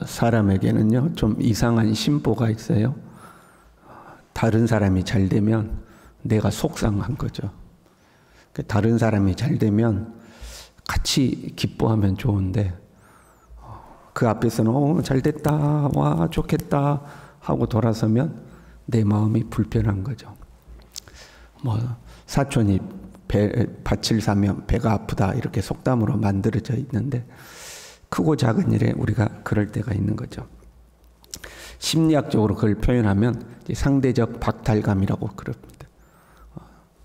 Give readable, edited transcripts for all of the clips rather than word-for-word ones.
사람에게는요, 좀 이상한 심보가 있어요. 다른 사람이 잘 되면 내가 속상한 거죠. 다른 사람이 잘 되면 같이 기뻐하면 좋은데, 그 앞에서는 잘 됐다, 와 좋겠다 하고 돌아서면 내 마음이 불편한 거죠. 사촌이 밭을 사면 배가 아프다 이렇게 속담으로 만들어져 있는데, 크고 작은 일에 우리가 그럴 때가 있는 거죠. 심리학적으로 그걸 표현하면 상대적 박탈감이라고 그럽니다.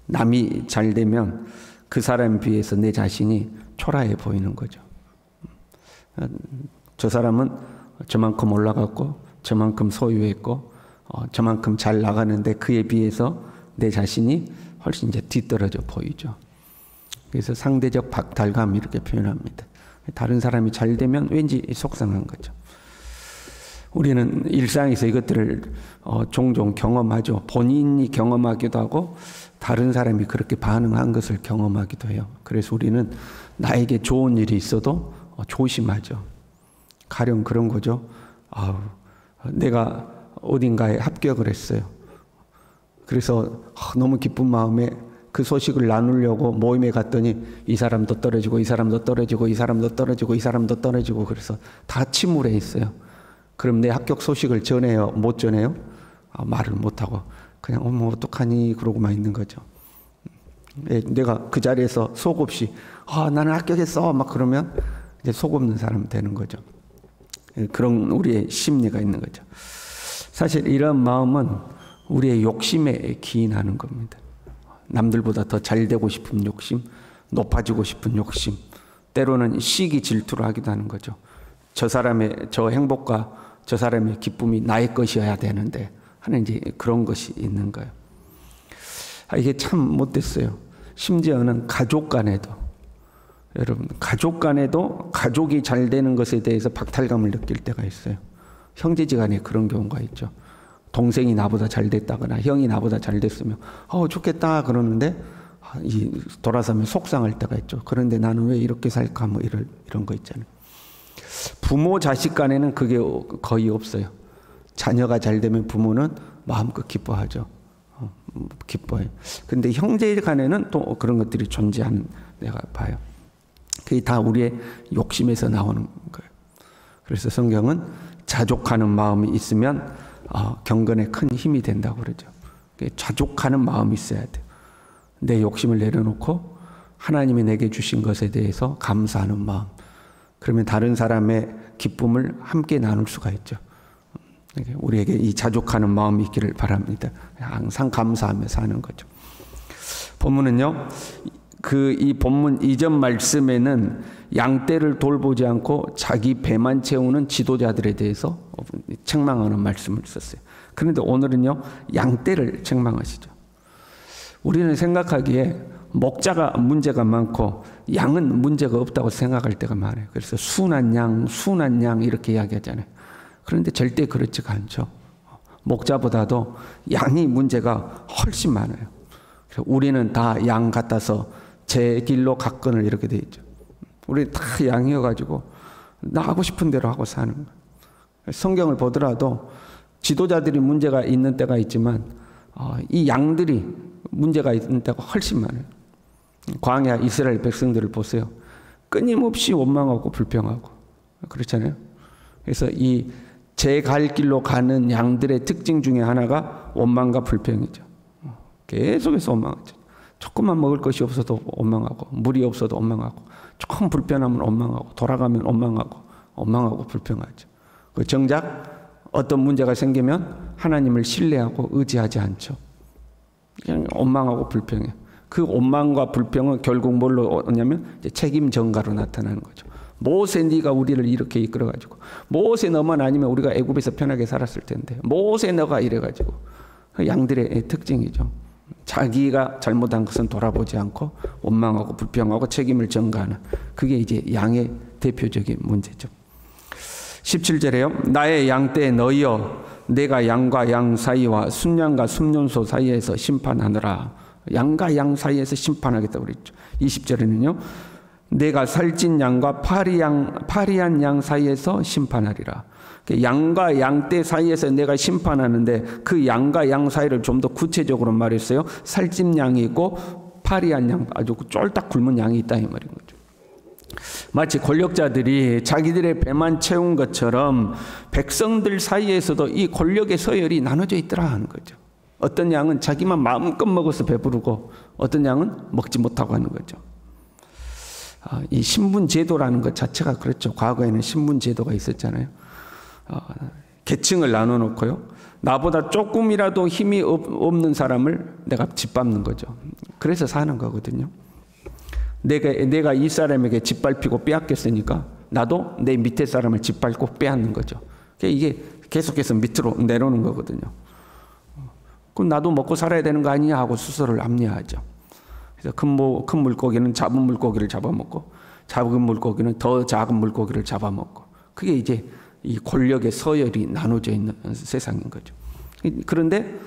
남이 잘 되면 그 사람에 비해서 내 자신이 초라해 보이는 거죠. 저 사람은 저만큼 올라갔고 저만큼 소유했고 저만큼 잘 나가는데 그에 비해서 내 자신이 훨씬 이제 뒤떨어져 보이죠. 그래서 상대적 박탈감 이렇게 표현합니다. 다른 사람이 잘 되면 왠지 속상한 거죠. 우리는 일상에서 이것들을 종종 경험하죠. 본인이 경험하기도 하고 다른 사람이 그렇게 반응한 것을 경험하기도 해요. 그래서 우리는 나에게 좋은 일이 있어도 조심하죠. 가령 그런 거죠. 내가 어딘가에 합격을 했어요. 그래서 너무 기쁜 마음에 그 소식을 나누려고 모임에 갔더니 이 사람도 떨어지고 이 사람도 떨어지고 이 사람도 떨어지고 이 사람도 떨어지고 그래서 다 침울해 있어요. 그럼 내 합격 소식을 전해요? 못 전해요? 말을 못하고 그냥 어떡하니 그러고만 있는 거죠. 내가 그 자리에서 속 없이 나는 합격했어 막 그러면 이제 속 없는 사람 되는 거죠. 그런 우리의 심리가 있는 거죠. 사실 이런 마음은 우리의 욕심에 기인하는 겁니다. 남들보다 더 잘 되고 싶은 욕심, 높아지고 싶은 욕심, 때로는 시기 질투를 하기도 하는 거죠. 저 사람의 저 행복과 저 사람의 기쁨이 나의 것이어야 되는데 하는 이제 그런 것이 있는 거예요. 이게 참 못됐어요. 심지어는 가족 간에도, 여러분 가족 간에도 가족이 잘 되는 것에 대해서 박탈감을 느낄 때가 있어요. 형제지간에 그런 경우가 있죠. 동생이 나보다 잘 됐다거나 형이 나보다 잘 됐으면 좋겠다 그러는데 돌아서면 속상할 때가 있죠. 그런데 나는 왜 이렇게 살까 뭐 이런 거 있잖아요. 부모 자식 간에는 그게 거의 없어요. 자녀가 잘 되면 부모는 마음껏 기뻐하죠. 기뻐해요. 근데 형제 간에는 또 그런 것들이 존재하는 내가 봐요. 그게 다 우리의 욕심에서 나오는 거예요. 그래서 성경은 자족하는 마음이 있으면 경건에 큰 힘이 된다고 그러죠. 자족하는 마음이 있어야 돼요. 내 욕심을 내려놓고 하나님이 내게 주신 것에 대해서 감사하는 마음. 그러면 다른 사람의 기쁨을 함께 나눌 수가 있죠. 우리에게 이 자족하는 마음이 있기를 바랍니다. 항상 감사하며 사는 거죠. 본문은요, 이 본문 이전 말씀에는 양떼를 돌보지 않고 자기 배만 채우는 지도자들에 대해서 책망하는 말씀을 썼어요. 그런데 오늘은요, 양떼를 책망하시죠. 우리는 생각하기에 목자가 문제가 많고 양은 문제가 없다고 생각할 때가 많아요. 그래서 순한 양 이렇게 이야기하잖아요. 그런데 절대 그렇지가 않죠. 목자보다도 양이 문제가 훨씬 많아요. 우리는 다 양 같아서 제 길로 갔거늘 이렇게 돼 있죠. 우리 다 양이어가지고 나 하고 싶은 대로 하고 사는 거예요. 성경을 보더라도 지도자들이 문제가 있는 때가 있지만 이 양들이 문제가 있는 때가 훨씬 많아요. 광야 이스라엘 백성들을 보세요. 끊임없이 원망하고 불평하고 그렇잖아요. 그래서 이 제 갈 길로 가는 양들의 특징 중에 하나가 원망과 불평이죠. 계속해서 원망하죠. 조금만 먹을 것이 없어도 원망하고 물이 없어도 원망하고 조금 불편하면 원망하고 돌아가면 원망하고 불평하죠. 정작 어떤 문제가 생기면 하나님을 신뢰하고 의지하지 않죠. 그냥 원망하고 불평해요. 그 원망과 불평은 결국 뭘로 오냐면 책임 전가로 나타나는 거죠. 모세 네가 우리를 이렇게 이끌어가지고 모세 너만 아니면 우리가 애굽에서 편하게 살았을 텐데 모세 너가 이래가지고 양들의 특징이죠. 자기가 잘못한 것은 돌아보지 않고 원망하고 불평하고 책임을 전가하는 그게 이제 양의 대표적인 문제죠. 17절에요. 나의 양떼 너희여 내가 양과 양 사이와 순양과 순년소 사이에서 심판하느라. 양과 양 사이에서 심판하겠다고 그랬죠. 20절에는요. 내가 살찐 양과 파리한 양 사이에서 심판하리라. 양과 양떼 사이에서 내가 심판하는데 그 양과 양 사이를 좀 더 구체적으로 말했어요. 살찐 양이 있고 파리한 양, 아주 쫄딱 굶은 양이 있다 이 말인 거죠. 마치 권력자들이 자기들의 배만 채운 것처럼 백성들 사이에서도 이 권력의 서열이 나눠져 있더라 하는 거죠. 어떤 양은 자기만 마음껏 먹어서 배부르고 어떤 양은 먹지 못하고 하는 거죠. 이 신분제도라는 것 자체가 그렇죠. 과거에는 신분제도가 있었잖아요. 계층을 나눠놓고요. 나보다 조금이라도 힘이 없는 사람을 내가 짓밟는 거죠. 그래서 사는 거거든요. 내가 이 사람에게 짓밟히고 빼앗겼으니까 나도 내 밑에 사람을 짓밟고 빼앗는 거죠. 이게 계속해서 밑으로 내려오는 거거든요. 그럼 나도 먹고 살아야 되는 거 아니냐 하고 스스로를 합리화하죠. 그래서 큰 물고기는 작은 물고기를 잡아먹고 작은 물고기는 더 작은 물고기를 잡아먹고 그게 이제 이 권력의 서열이 나눠져 있는 세상인 거죠. 그런데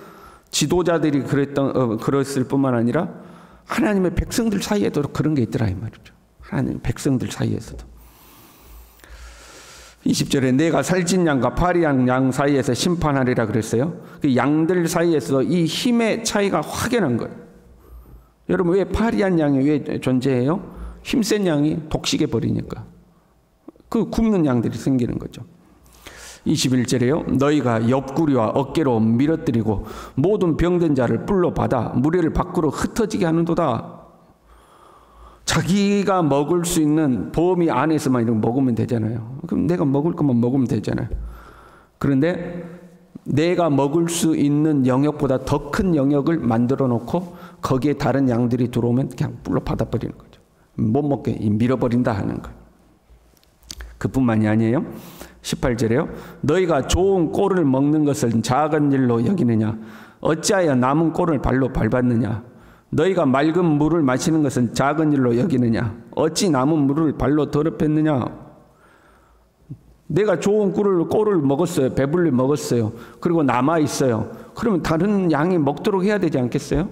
지도자들이 그랬을 뿐만 아니라 하나님의 백성들 사이에도 그런 게 있더라 이 말이죠. 하나님의 백성들 사이에서도. 20절에 내가 살찐 양과 파리한 양 사이에서 심판하리라 그랬어요. 그 양들 사이에서 이 힘의 차이가 확연한 거예요. 여러분 왜 파리한 양이 왜 존재해요? 힘센 양이 독식해 버리니까. 그 굶는 양들이 생기는 거죠. 21절에요. 너희가 옆구리와 어깨로 밀어뜨리고 모든 병든 자를 뿔로 받아 무리를 밖으로 흩어지게 하는도다. 자기가 먹을 수 있는 범위 안에서만 이렇게 먹으면 되잖아요. 그럼 내가 먹을 것만 먹으면 되잖아요. 그런데 내가 먹을 수 있는 영역보다 더 큰 영역을 만들어 놓고 거기에 다른 양들이 들어오면 그냥 뿔로 받아버리는 거죠. 못 먹게 밀어버린다 하는 거예요. 그뿐만이 아니에요. 18절에요. 너희가 좋은 꼴을 먹는 것을 작은 일로 여기느냐? 어찌하여 남은 꼴을 발로 밟았느냐? 너희가 맑은 물을 마시는 것은 작은 일로 여기느냐? 어찌 남은 물을 발로 더럽혔느냐? 내가 좋은 꼴을 먹었어요. 배불리 먹었어요. 그리고 남아있어요. 그러면 다른 양이 먹도록 해야 되지 않겠어요?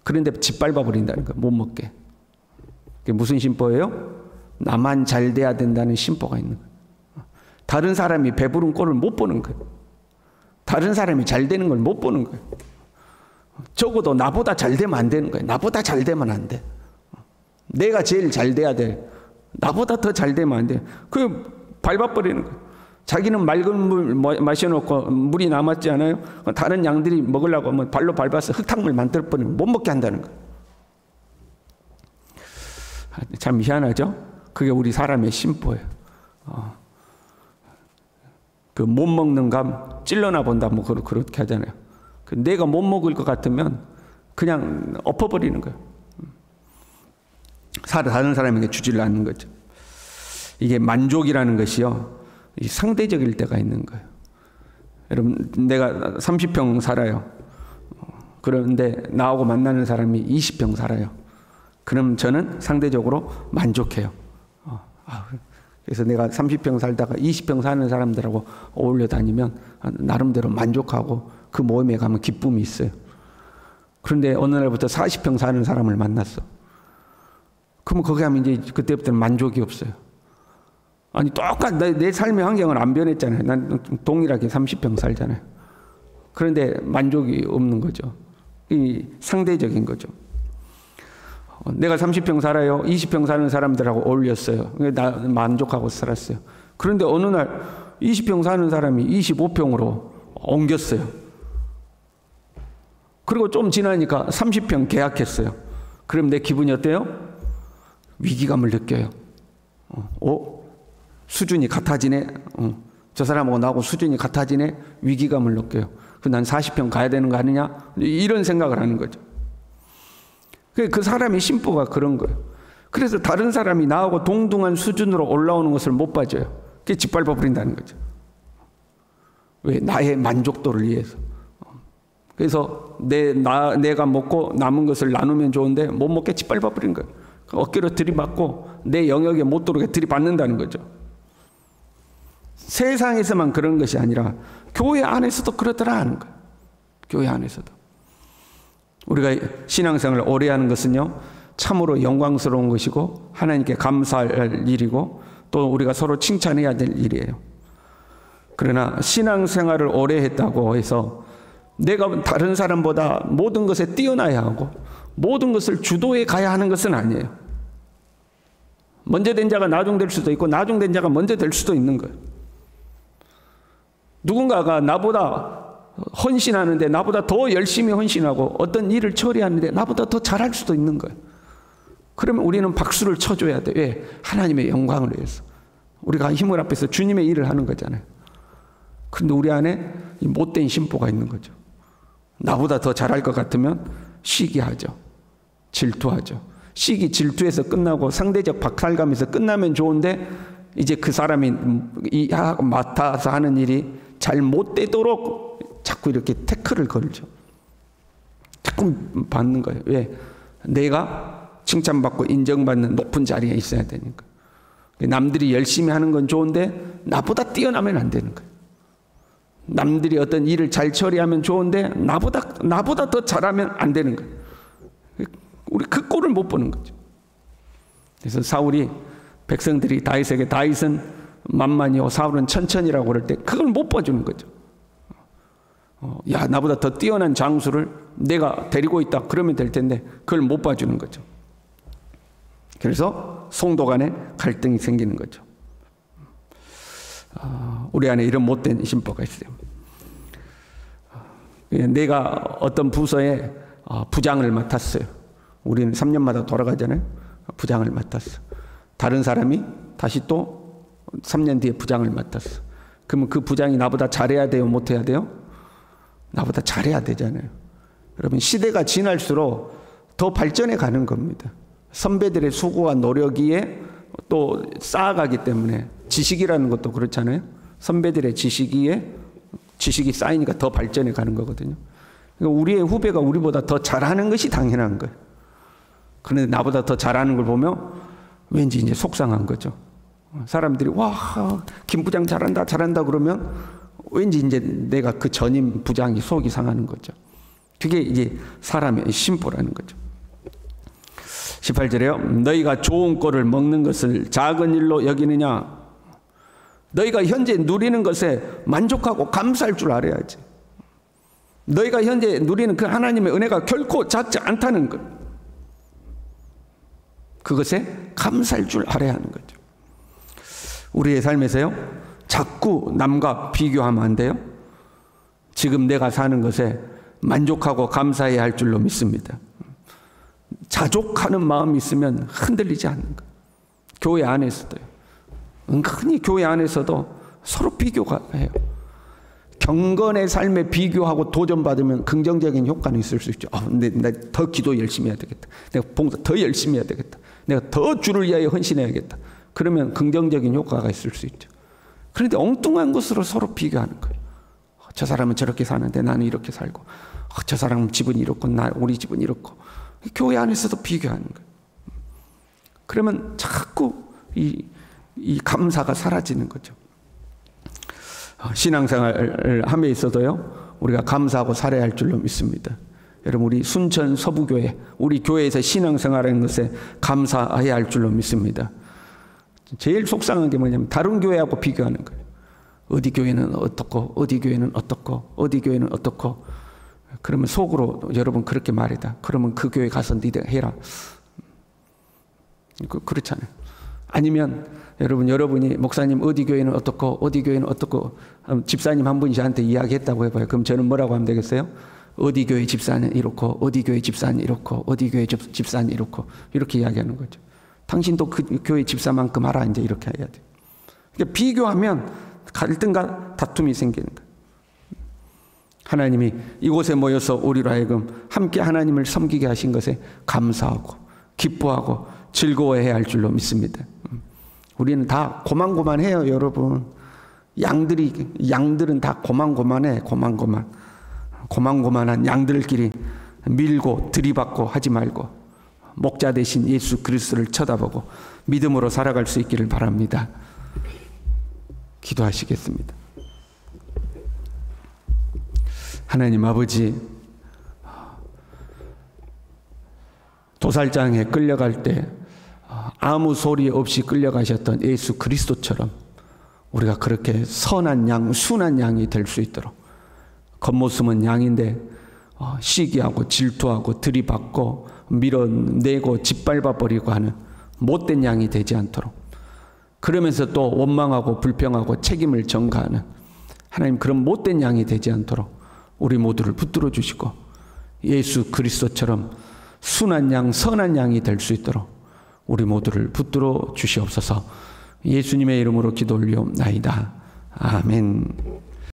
그런데 짓밟아 버린다는 거예요. 못 먹게. 그게 무슨 심보예요? 나만 잘 돼야 된다는 심보가 있는 거예요. 다른 사람이 배부른 꼴을 못 보는 거예요. 다른 사람이 잘 되는 걸 못 보는 거예요. 적어도 나보다 잘 되면 안 되는 거예요. 나보다 잘 되면 안 돼. 내가 제일 잘 돼야 돼. 나보다 더 잘 되면 안 돼. 그 밟아버리는 거예요. 자기는 맑은 물 마셔놓고 물이 남았지 않아요? 다른 양들이 먹으려고 하면 발로 밟아서 흙탕물 만들어버리면 못 먹게 한다는 거예요. 참 희한하죠? 그게 우리 사람의 심보예요. 그 못 먹는 감 찔러나 본다 뭐 그렇게 하잖아요. 내가 못 먹을 것 같으면 그냥 엎어버리는 거예요. 다른 사람에게 주지를 않는 거죠. 이게 만족이라는 것이요, 상대적일 때가 있는 거예요. 여러분, 내가 30평 살아요. 그런데 나하고 만나는 사람이 20평 살아요. 그럼 저는 상대적으로 만족해요. 그래서 내가 30평 살다가 20평 사는 사람들하고 어울려 다니면 나름대로 만족하고 그 모임에 가면 기쁨이 있어요. 그런데 어느 날부터 40평 사는 사람을 만났어. 그러면 거기 가면 이제 그때부터는 만족이 없어요. 아니 똑같 내 삶의 환경은 안 변했잖아요. 난 동일하게 30평 살잖아요. 그런데 만족이 없는 거죠. 이 상대적인 거죠. 내가 30평 살아요. 20평 사는 사람들하고 어울렸어요. 나 만족하고 살았어요. 그런데 어느 날 20평 사는 사람이 25평으로 옮겼어요. 그리고 좀 지나니까 30평 계약했어요. 그럼 내 기분이 어때요? 위기감을 느껴요. 수준이 같아지네. 저 사람하고 나하고 수준이 같아지네. 위기감을 느껴요. 난 40평 가야 되는 거 아니냐? 이런 생각을 하는 거죠. 그 사람의 심보가 그런 거예요. 그래서 다른 사람이 나하고 동등한 수준으로 올라오는 것을 못 봐줘요. 그게 짓밟아 버린다는 거죠. 왜? 나의 만족도를 위해서. 그래서 내가 먹고 남은 것을 나누면 좋은데 못 먹게 짓밟아 버린 거예요. 어깨로 들이받고 내 영역에 못 들어오게 들이받는다는 거죠. 세상에서만 그런 것이 아니라 교회 안에서도 그러더라 하는 거예요. 교회 안에서도. 우리가 신앙생활을 오래 하는 것은요, 참으로 영광스러운 것이고 하나님께 감사할 일이고 또 우리가 서로 칭찬해야 될 일이에요. 그러나 신앙생활을 오래 했다고 해서 내가 다른 사람보다 모든 것에 뛰어나야 하고 모든 것을 주도해 가야 하는 것은 아니에요. 먼저 된 자가 나중될 수도 있고 나중된 자가 먼저 될 수도 있는 거예요. 누군가가 나보다 헌신하는데 나보다 더 열심히 헌신하고 어떤 일을 처리하는데 나보다 더 잘할 수도 있는 거예요. 그러면 우리는 박수를 쳐줘야 돼. 왜? 하나님의 영광을 위해서. 우리가 힘을 앞에서 주님의 일을 하는 거잖아요. 그런데 우리 안에 이 못된 심보가 있는 거죠. 나보다 더 잘할 것 같으면 시기하죠. 질투하죠. 시기 질투해서 끝나고 상대적 박탈감에서 끝나면 좋은데 이제 그 사람이 맡아서 하는 일이 잘 못되도록 자꾸 이렇게 태클을 걸죠. 자꾸 받는 거예요. 왜? 내가 칭찬받고 인정받는 높은 자리에 있어야 되니까. 남들이 열심히 하는 건 좋은데 나보다 뛰어나면 안 되는 거예요. 남들이 어떤 일을 잘 처리하면 좋은데 나보다 더 잘하면 안 되는 거예요. 우리 그 꼴을 못 보는 거죠. 그래서 사울이 백성들이 다윗에게 다윗은 만만이요 사울은 천천히라고 그럴 때 그걸 못 봐주는 거죠. 야, 나보다 더 뛰어난 장수를 내가 데리고 있다 그러면 될 텐데 그걸 못 봐주는 거죠. 그래서 성도 간에 갈등이 생기는 거죠. 우리 안에 이런 못된 심보가 있어요. 내가 어떤 부서에 부장을 맡았어요. 우리는 3년마다 돌아가잖아요. 부장을 맡았어. 다른 사람이 다시 또 3년 뒤에 부장을 맡았어. 그러면 그 부장이 나보다 잘해야 돼요? 못해야 돼요? 나보다 잘해야 되잖아요. 여러분 시대가 지날수록 더 발전해 가는 겁니다. 선배들의 수고와 노력이에 또 쌓아가기 때문에 지식이라는 것도 그렇잖아요. 선배들의 지식이 쌓이니까 더 발전해 가는 거거든요. 그러니까 우리의 후배가 우리보다 더 잘하는 것이 당연한 거예요. 그런데 나보다 더 잘하는 걸 보면 왠지 이제 속상한 거죠. 사람들이 와, 김 부장 잘한다 그러면 왠지 이제 내가 그 전임 부장이 속이 상하는 거죠. 그게 이제 사람의 심보라는 거죠. 18절에요. 너희가 좋은 꼴을 먹는 것을 작은 일로 여기느냐? 너희가 현재 누리는 것에 만족하고 감사할 줄 알아야지. 너희가 현재 누리는 그 하나님의 은혜가 결코 작지 않다는 것. 그것에 감사할 줄 알아야 하는 거죠. 우리의 삶에서요, 자꾸 남과 비교하면 안 돼요. 지금 내가 사는 것에 만족하고 감사해야 할 줄로 믿습니다. 자족하는 마음이 있으면 흔들리지 않는 거예요. 교회 안에서도요. 은근히 교회 안에서도 서로 비교가 해요. 경건의 삶에 비교하고 도전받으면 긍정적인 효과는 있을 수 있죠. 내가 더 기도 열심히 해야 되겠다. 내가 봉사 더 열심히 해야 되겠다. 내가 더 주를 위하여 헌신해야겠다. 그러면 긍정적인 효과가 있을 수 있죠. 그런데 엉뚱한 것으로 서로 비교하는 거예요. 저 사람은 저렇게 사는데 나는 이렇게 살고, 저 사람은 집은 이렇고 우리 집은 이렇고. 교회 안에서도 비교하는 거예요. 그러면 자꾸 이 감사가 사라지는 거죠. 신앙생활을 함에 있어도요, 우리가 감사하고 살아야 할 줄로 믿습니다. 여러분, 우리 순천 서부교회, 우리 교회에서 신앙생활하는 것에 감사해야 할 줄로 믿습니다. 제일 속상한 게 뭐냐면 다른 교회하고 비교하는 거예요. 어디 교회는 어떻고, 어디 교회는 어떻고, 어디 교회는 어떻고. 그러면 속으로 여러분 그렇게 말이다. 그러면 그 교회 가서 니들 해라. 그렇잖아요. 아니면 여러분이 목사님 어디 교회는 어떻고 어디 교회는 어떻고 집사님 한 분이 저한테 이야기했다고 해봐요. 그럼 저는 뭐라고 하면 되겠어요? 어디 교회 집사는 이렇고 어디 교회 집사는 이렇고 어디 교회 집사는 이렇고 이렇게 이야기하는 거죠. 당신도 그 교회 집사만큼 하라 이제 이렇게 해야 돼요. 그러니까 비교하면 갈등과 다툼이 생기는 거예요. 하나님이 이곳에 모여서 우리로 하여금 함께 하나님을 섬기게 하신 것에 감사하고 기뻐하고 즐거워해야 할 줄로 믿습니다. 우리는 다 고만고만해요, 여러분. 양들은 다 고만고만해, 고만고만한 양들끼리 밀고 들이받고 하지 말고 목자 대신 예수 그리스도를 쳐다보고 믿음으로 살아갈 수 있기를 바랍니다. 기도하시겠습니다. 하나님 아버지, 도살장에 끌려갈 때 아무 소리 없이 끌려가셨던 예수 그리스도처럼 우리가 그렇게 선한 양, 순한 양이 될 수 있도록, 겉모습은 양인데 시기하고 질투하고 들이받고 밀어내고 짓밟아버리고 하는 못된 양이 되지 않도록, 그러면서 또 원망하고 불평하고 책임을 전가하는 하나님 그런 못된 양이 되지 않도록 우리 모두를 붙들어 주시고 예수 그리스도처럼 순한 양, 선한 양이 될 수 있도록 우리 모두를 붙들어 주시옵소서. 예수님의 이름으로 기도 올리옵나이다. 아멘.